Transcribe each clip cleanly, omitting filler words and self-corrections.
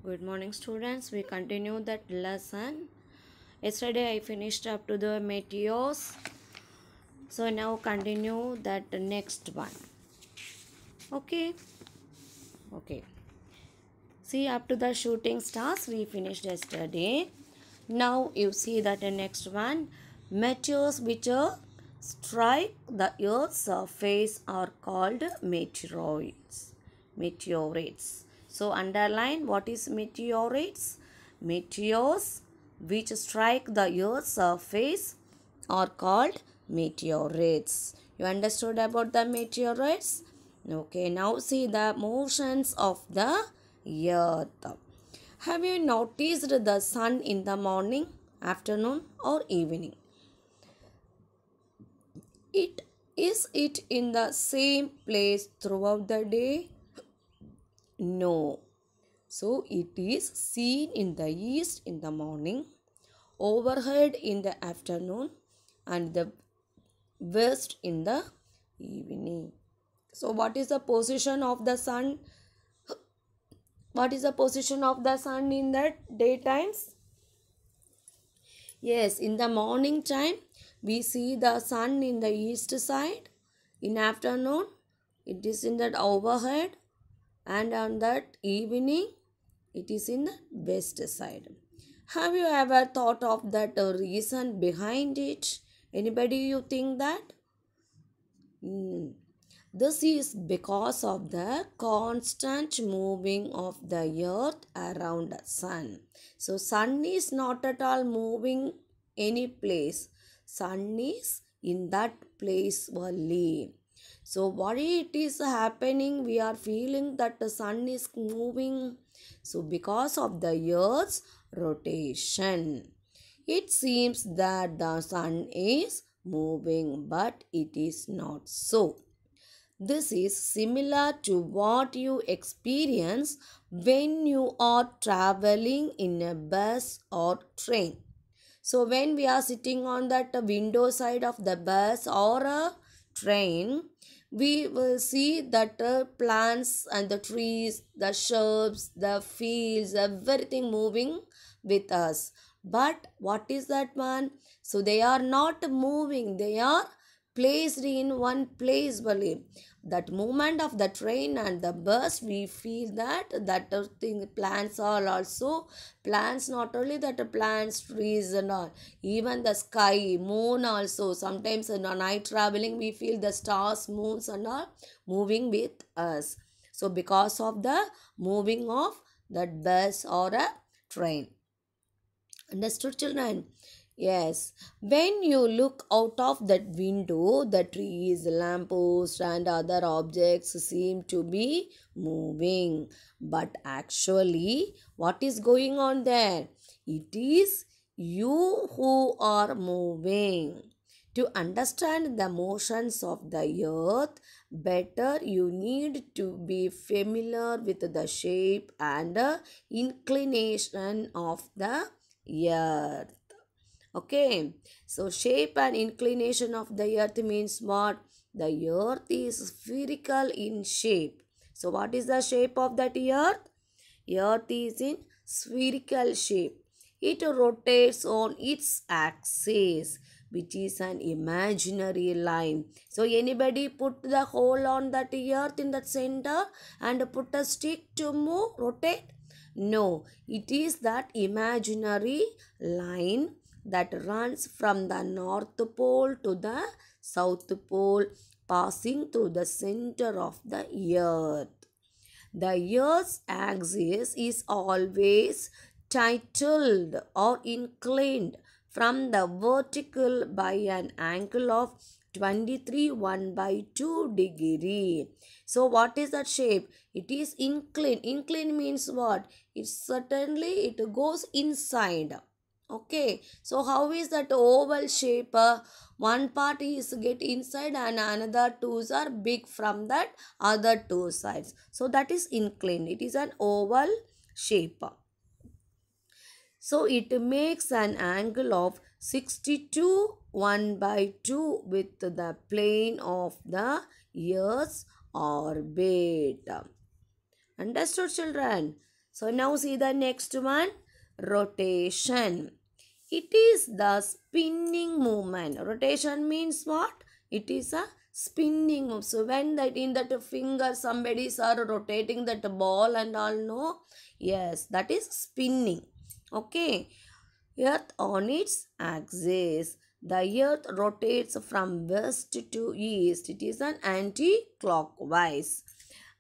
Good morning, students. We continue that lesson. Yesterday I finished up to the meteors. So now continue that next one. Okay. Okay. See, up to the shooting stars we finished yesterday. Now you see that the next one. Meteors which strike the earth's surface are called meteoroids. Meteorites. So underline what is meteorites. Meteors which strike the earth's surface are called meteorites. You understood about the meteorites? Okay, now see the motions of the earth. Have you noticed the sun in the morning, afternoon, or evening? Is it in the same place throughout the day? No. So it is seen in the east in the morning, overhead in the afternoon, and the west in the evening. So what is the position of the sun? What is the position of the sun in the daytimes? Yes, in the morning time we see the sun in the east side. In afternoon it is in that overhead, and on that evening it is in the west side. Have you ever thought of that reason behind it? Anybody you think that? This is because of the constant moving of the earth around the sun. So sun is not at all moving any place. Sun is in that place only. So what it is happening, we are feeling that the sun is moving. So because of the earth's rotation, it seems that the sun is moving, but it is not so. This is similar to what you experience when you are traveling in a bus or train. So when we are sitting on that window side of the bus or a train, we will see that plants and the trees, the shrubs, the fields, everything moving with us. But what is that one? So they are not moving, they are placed in one place only. That movement of the train and the bus, we feel that thing, plants are also plants, not only that plants, trees and all, even the sky, moon also. Sometimes in a night traveling we feel the stars, moons and all moving with us. So because of the moving of that bus or a train. Understood, children? Yes. When you look out of that window, the trees, lampposts, and other objects seem to be moving. But actually, what is going on there? It is you who are moving. To understand the motions of the earth better, you need to be familiar with the shape and inclination of the earth. Okay, so shape and inclination of the earth means what? The earth is spherical in shape. So what is the shape of that earth? Earth is in spherical shape. It rotates on its axis, which is an imaginary line. So anybody put the hole on that earth in that center and put a stick to move, rotate? No, it is that imaginary line that runs from the North Pole to the South Pole, passing through the center of the earth. The earth's axis is always tilted or inclined from the vertical by an angle of 23 1 by 2 degree. So what is that shape? It is inclined. Inclined means what? It goes inside. Okay, so how is that oval shape? One part is get inside and another twos are big from that other two sides. So that is inclined. It is an oval shape. So it makes an angle of 62 1 by 2 with the plane of the earth's orbit. Understood, children? So now see the next one, rotation. It is the spinning movement. Rotation means what? It is a spinning move. So when that in that finger somebody's are rotating that ball and all, no? Yes, that is spinning. Okay. Earth on its axis. The earth rotates from west to east. It is an anti-clockwise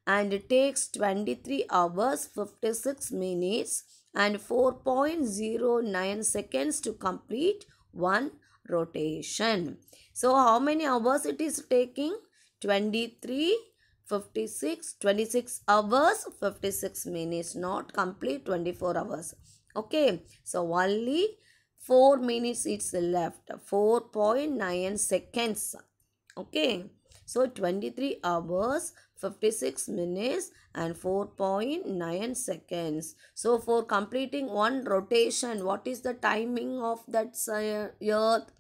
and it takes 23 hours 56 minutes and 4.09 seconds to complete one rotation. So how many hours it is taking? 23 56 26 hours 56 minutes, not complete 24 hours. Okay, so only 4 minutes it's left, 4.9 seconds. Okay, so 23 hours 56 minutes and 4.9 seconds. So for completing one rotation, what is the timing of that earth?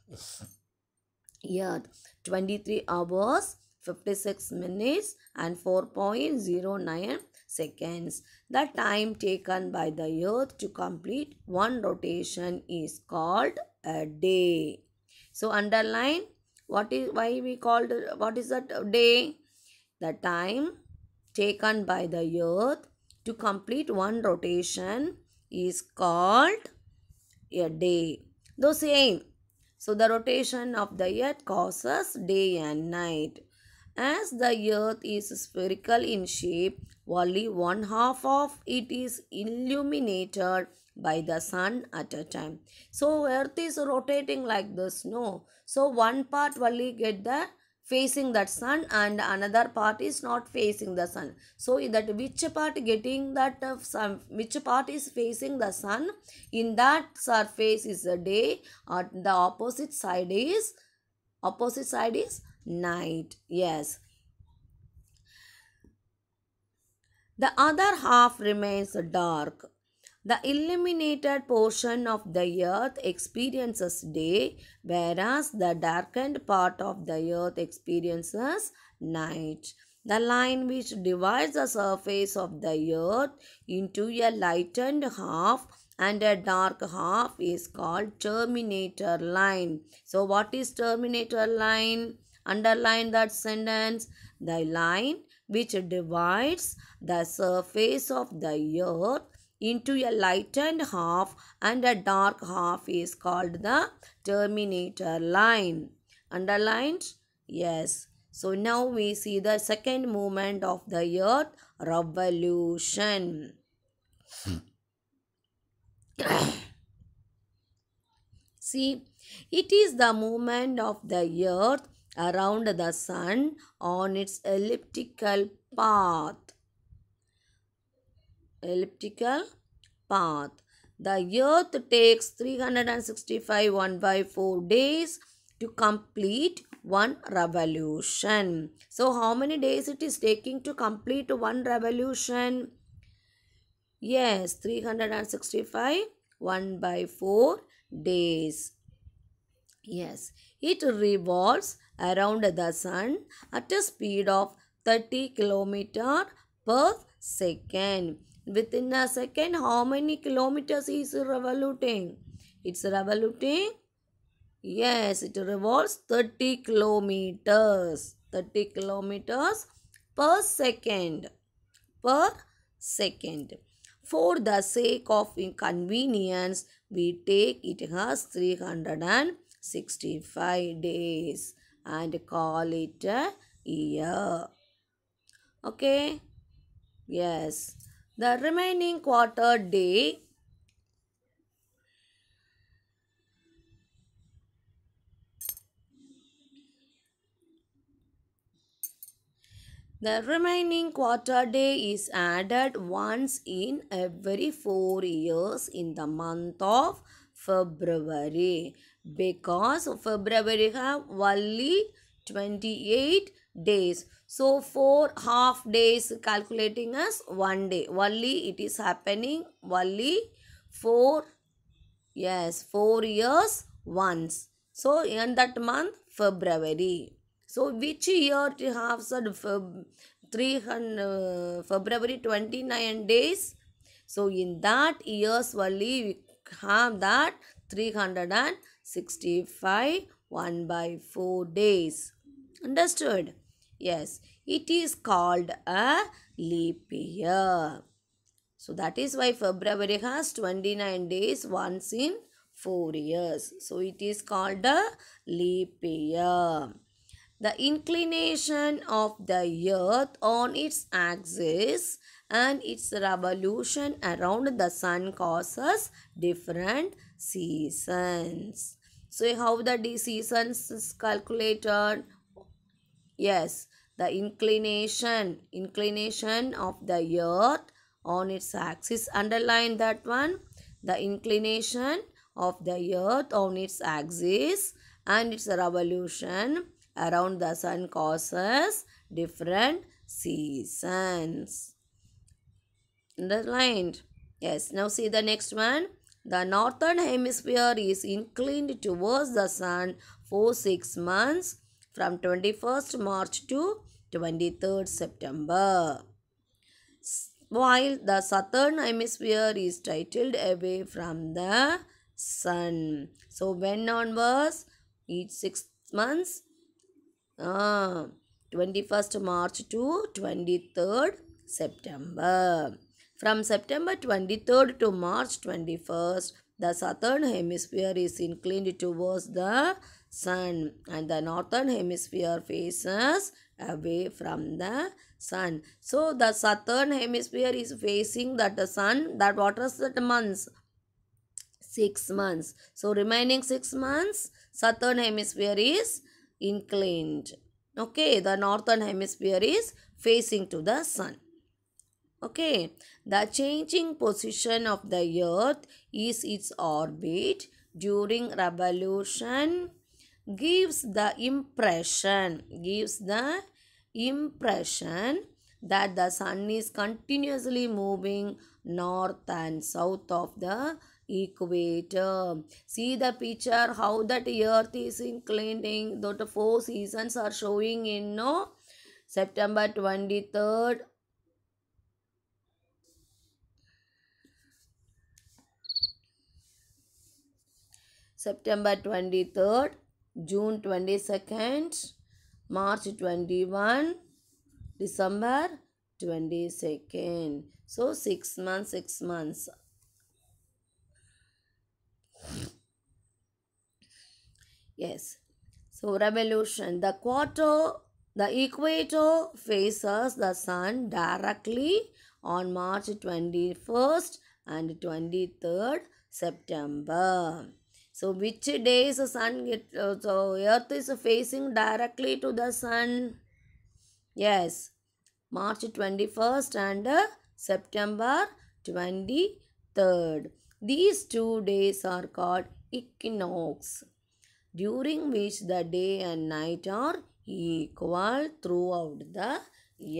Earth, 23 hours 56 minutes and 4.09 seconds. The time taken by the earth to complete one rotation is called a day. So underline what is why we called what is that day? The time taken by the earth to complete one rotation is called a day. The same. So the rotation of the earth causes day and night. As the earth is spherical in shape, only one half of it is illuminated by the sun at a time. So earth is rotating like this, no? So one part only get the facing that sun and another part is not facing the sun. So that which part getting that sun, which part is facing the sun, in that surface is a day, or the opposite side is night. Yes, the other half remains dark. The illuminated portion of the earth experiences day, whereas the darkened part of the earth experiences night. The line which divides the surface of the earth into a lightened half and a dark half is called terminator line. So what is terminator line? Underline that sentence. The line which divides the surface of the earth into a lightened half and a dark half is called the terminator line. Underlined? Yes. So now we see the second movement of the earth, revolution. See, it is the movement of the earth around the sun on its elliptical path. Elliptical path. The earth takes 365 1 by 4 days to complete one revolution. So how many days it is taking to complete one revolution? Yes, 365 1 by 4 days. Yes, it revolves around the sun at a speed of 30 km per second. Within a second, how many kilometers is revoluting? It's revoluting. Yes, it revolves 30 kilometers. 30 kilometers per second. Per second. For the sake of inconvenience, we take it as 365 days and call it a year. Okay? Yes. The remaining quarter day The remaining quarter day is added once in every 4 years in the month of February, because February have only 28 days. So 4 half days calculating as 1 day. Only it is happening only 4, yes, 4 years once. So in that month February. So which year to have said 300 February 29 days? So in that years only we have that 365 1 by 4 days. Understood? Yes, it is called a leap year. So that is why February has 29 days once in 4 years. So it is called a leap year. The inclination of the earth on its axis and its revolution around the sun causes different seasons. So how the seasons is calculated? Yes, the inclination of the earth on its axis. Underline that one. The inclination of the earth on its axis and its revolution around the sun causes different seasons. Underlined. Yes. Now see the next one. The northern hemisphere is inclined towards the sun for 6 months from 21st March to 23rd September. While the southern hemisphere is tilted away from the sun. So when onwards? Each 6 months. 21st March to 23rd September. From September 23rd to March 21st, the southern hemisphere is inclined towards the sun and the northern hemisphere faces away from the sun. So the southern hemisphere is facing that the sun, that what is that months? 6 months. So remaining 6 months, southern hemisphere is inclined. Okay, the northern hemisphere is facing to the sun. Okay, the changing position of the earth is its orbit during revolution gives the impression that the sun is continuously moving north and south of the equator. See the picture how that earth is inclining. The 4 seasons are showing in no September 23rd. September 23rd, June 22nd, March 21, December 22nd. So 6 months, 6 months. Yes. So revolution. The equator faces the sun directly on March 21st and 23rd September. So which days the sun so earth is facing directly to the sun? Yes. March 21st and September 23rd. These 2 days are called equinox, during which the day and night are equal throughout the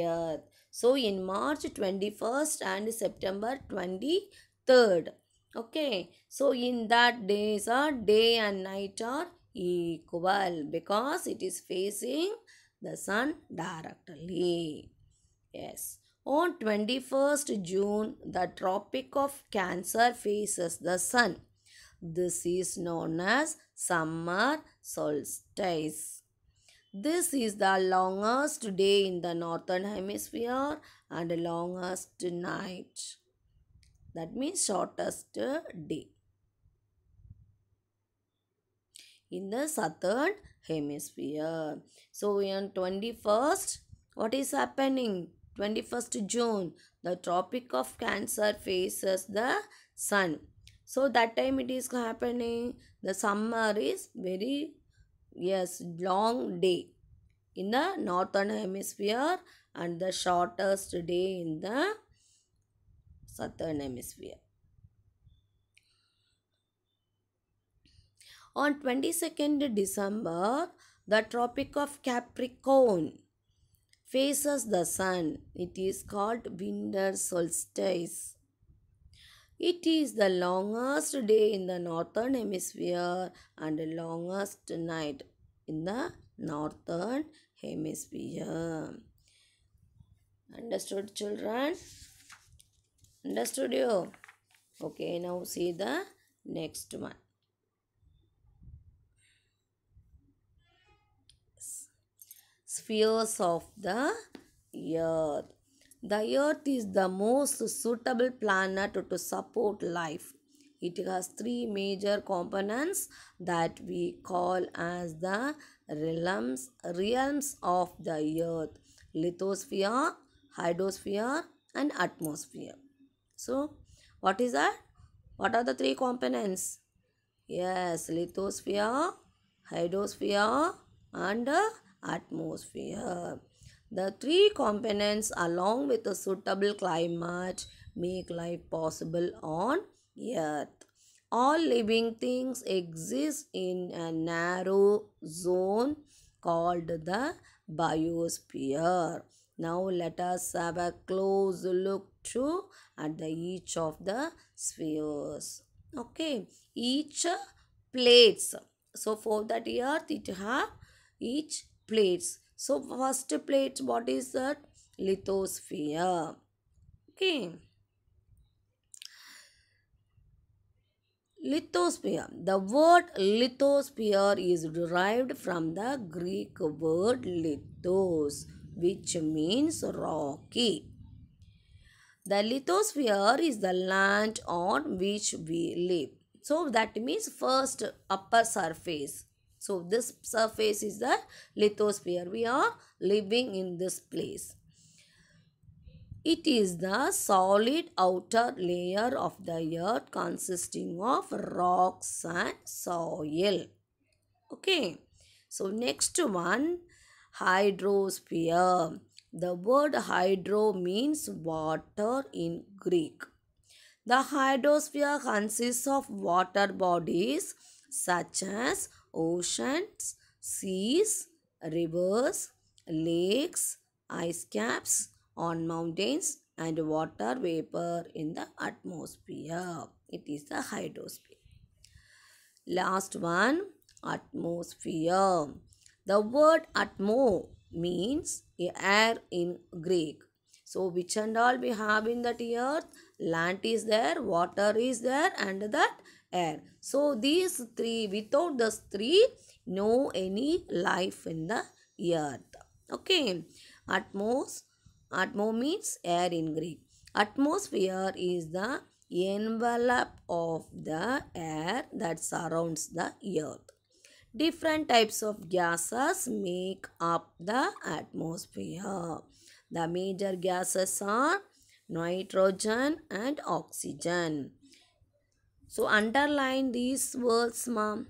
earth. So in March 21st and September 23rd. Okay. So in that days are day and night are equal because it is facing the sun directly. Yes. On 21st June, the Tropic of Cancer faces the sun. This is known as summer solstice. This is the longest day in the northern hemisphere and longest night. That means shortest day in the southern hemisphere. So on 21st, what is happening? 21st June, the Tropic of Cancer faces the sun. So that time it is happening. The summer is very, yes, long day in the northern hemisphere and the shortest day in the southern hemisphere. On 22nd December, the Tropic of Capricorn faces the sun. It is called winter solstice. It is the longest day in the northern hemisphere and the longest night in the northern hemisphere. Understood, children? Understood you? Okay, now see the next one. Spheres of the earth. The earth is the most suitable planet to support life. It has three major components that we call as the realms of the earth: lithosphere, hydrosphere, and atmosphere. So, what is that? What are the three components? Yes, lithosphere, hydrosphere, and atmosphere. The three components, along with a suitable climate, make life possible on Earth. All living things exist in a narrow zone called the biosphere. Now let us have a close look to at the each of the spheres. Okay, each plates. So for that earth it have each plates. So first plate, what is that? Lithosphere. Okay. Lithosphere. The word lithosphere is derived from the Greek word lithos, which means rocky. The lithosphere is the land on which we live. So that means first upper surface. So this surface is the lithosphere. We are living in this place. It is the solid outer layer of the earth consisting of rocks and soil. Okay. So next one, hydrosphere. The word hydro means water in Greek. The hydrosphere consists of water bodies such as oceans, seas, rivers, lakes, ice caps on mountains, and water vapor in the atmosphere. It is the hydrosphere. Last one, atmosphere. The word atmo means air in Greek. So which and all we have in that earth? Land is there, water is there, and that air. So these three, without these three, no any life in the earth. Okay. Atmo means air in Greek. Atmosphere is the envelope of the air that surrounds the earth. Different types of gases make up the atmosphere. The major gases are nitrogen and oxygen. So underline these words, ma'am.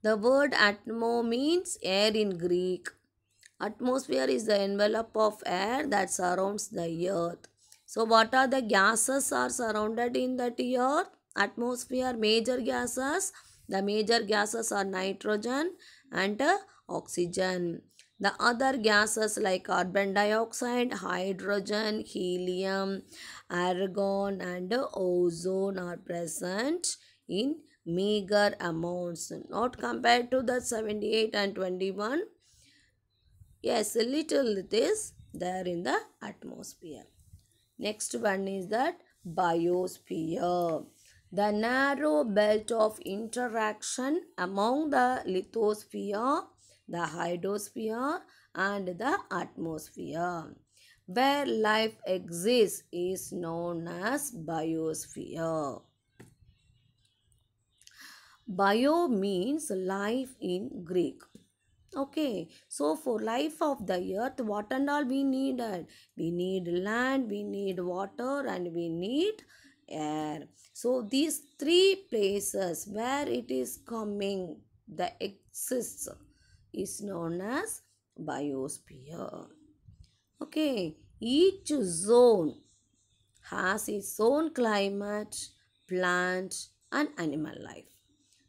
The word atmo means air in Greek. Atmosphere is the envelope of air that surrounds the earth. So what are the gases are surrounded in that earth? Atmosphere, major gases. The major gases are nitrogen and oxygen. The other gases like carbon dioxide, hydrogen, helium, argon and ozone are present in meager amounts, not compared to the 78 and 21. Yes, a little it is there in the atmosphere. Next one is that biosphere. The narrow belt of interaction among the lithosphere, the hydrosphere, and the atmosphere, where life exists, is known as biosphere. Bio means life in Greek. Okay, so for life of the earth, what and all we needed? We need land, we need water, and we need air. So these three places where it is coming, the exists, is known as biosphere. Okay, each zone has its own climate, plant, and animal life.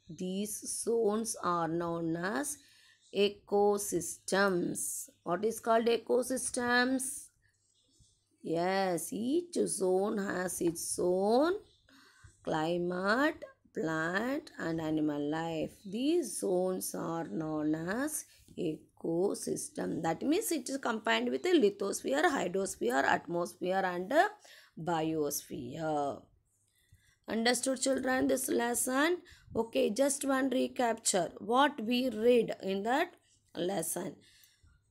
These zones are known as ecosystems. What is called ecosystems? Yes, each zone has its own climate, plant, and animal life. These zones are known as ecosystems. ecosystem. That means it is combined with a lithosphere, hydrosphere, atmosphere and a biosphere. Understood children this lesson? Okay, just one recapture. What we read in that lesson.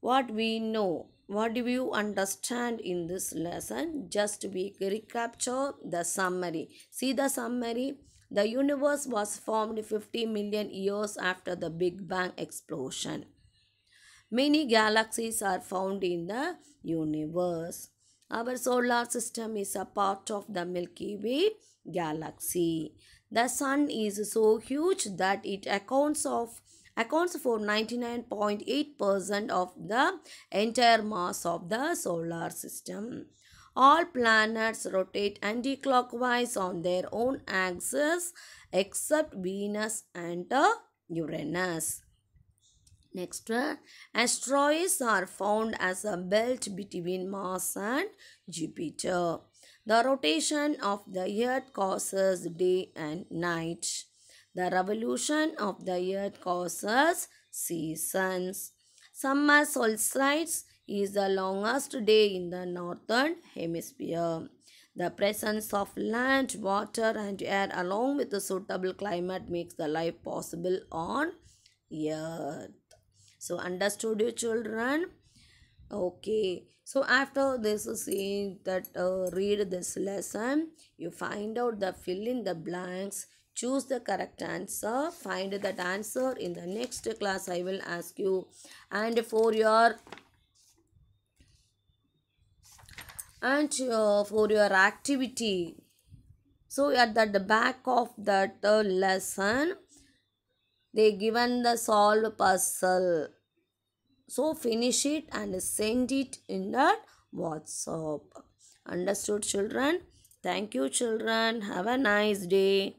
What we know. What do you understand in this lesson? Just we recapture the summary. See the summary. The universe was formed 50 million years after the Big Bang explosion. Many galaxies are found in the universe. Our solar system is a part of the Milky Way galaxy. The sun is so huge that it accounts for 99.8% of the entire mass of the solar system. All planets rotate anticlockwise on their own axis except Venus and Uranus. Next, asteroids are found as a belt between Mars and Jupiter. The rotation of the Earth causes day and night. The revolution of the Earth causes seasons. Summer solstice is the longest day in the northern hemisphere. The presence of land, water and air along with a suitable climate makes the life possible on Earth. So understood you children? Okay. So after this seeing that read this lesson, you find out the fill in the blanks, choose the correct answer, find that answer in the next class I will ask you. And for your activity, so at the back of that lesson they given the solve puzzle. So finish it and send it in that WhatsApp. Understood children? Thank you children. Have a nice day.